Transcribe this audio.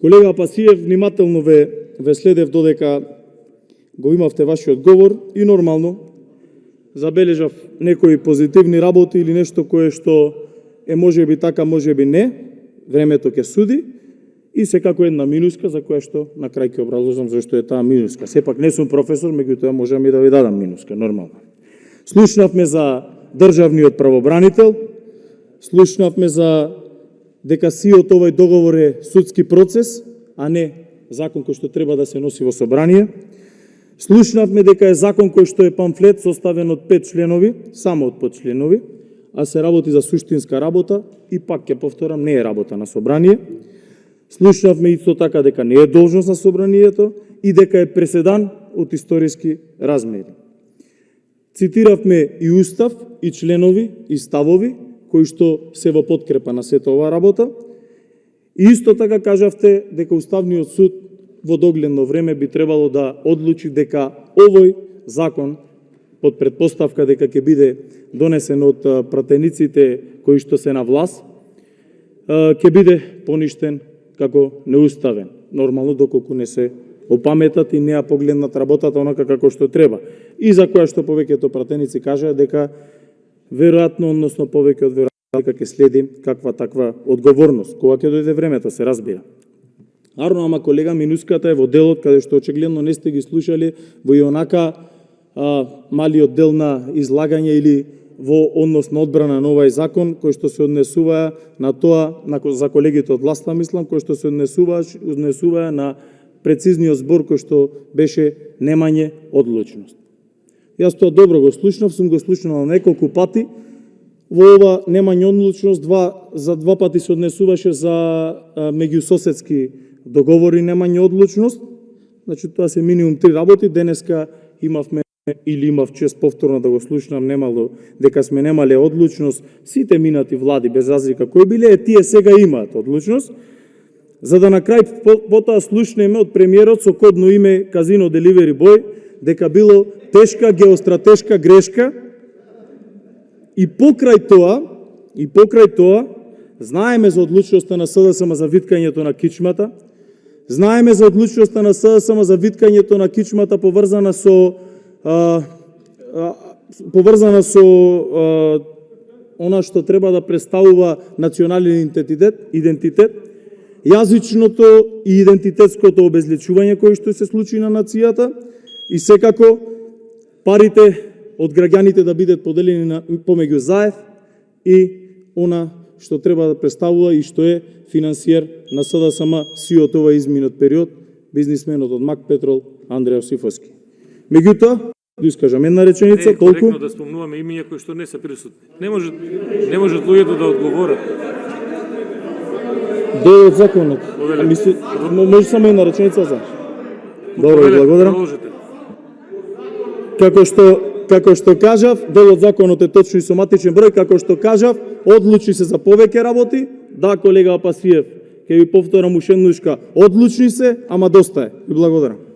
Колега Пасиев, внимателно ве следев додека го имавте вашиот говор и нормално забележав некои позитивни работи или нешто кое што е можеби така, можеби не, времето ќе суди, и секако една минуска за која што на крај ќе образложам зашто е таа минуска. Сепак не сум професор, меѓутоа можам и да ви дадам минуска, нормално. Слушнавме за државниот правобранител, слушнавме за дека сиот овој договор е судски процес, а не закон кој што треба да се носи во собрание. Слушнавме дека е закон кој што е памфлет составен од 5 членови, само од 5 членови, а се работи за суштинска работа и пак ќе повторам, не е работа на собрание. Слушнавме исто така дека не е должност на собранието и дека е преседан од историски размери. Цитиравме и устав, и членови, и ставови, кои што се во подкрепа на сета оваа работа. И исто така кажавте дека Уставниот суд во догледно време би требало да одлучи дека овој закон, под предпоставка дека ќе биде донесен од пратениците кои што се на власт, ќе биде поништен како неуставен. Нормално, доколку не се опаметат и не ја погледнат работата онака како што треба. И за која што повеќето пратеници кажаа дека веројатно, односно повеќе од веројатно, дека ќе следи каква таква одговорност. Кога ќе дојде времето, се разбира. Арно, ама колега, минуската е во делот каде што очигледно не сте ги слушали во и онака малиот дел на излагање или во однос на одбрана на овој закон, кој што се однесува на тоа, за колегите од власта, мислам, кој што се однесува на прецизниот збор кој што беше немање одлучност. Јас тоа добро го слушнав, сум го слушнал неколку пати. Во ова немање одлучност за два пати се однесуваше за меѓусоседски договори немање одлучност. Значи тоа се минимум 3 работи. Денеска имав чест повторно да го слушнам, немало дека сме немале одлучност сите минати влади без разлика кои биле, тие сега имаат одлучност. За да на крај потоа слушнеме од премиерот со кодно име Казино Деливери Бој дека било тешка геостратешка грешка и покрај тоа знаеме за одлучноста на СДСМ за виткањето на кичмата, знаеме за одлучноста на СДСМ за виткањето на кичмата поврзана со она што треба да представува национален идентитет, јазичното и идентитетското обезличување кој што се случи на нацијата и секако парите од граѓаните да бидат поделени помеѓу ЗАЕВ и она што треба да представува и што е финансиер на СДСМ сиот овој изминат период, бизнисменот од МАК Петрол Андреј Осифовски. Меѓутоа, да искажам една реченица, толку... Не е коректно да спомнуваме имиња кои што не се присутни. Не можат луѓето да одговорат. Дел од законот. Може само една реченица за. Добро, благодарам. Како што кажав, дел од законот е точно и соматичен број, како што кажав, одлучи се за повеќе работи. Да, колега Пасиев, ќе ви повторам уште еднушка, одлучни се, ама доста е. И благодарам.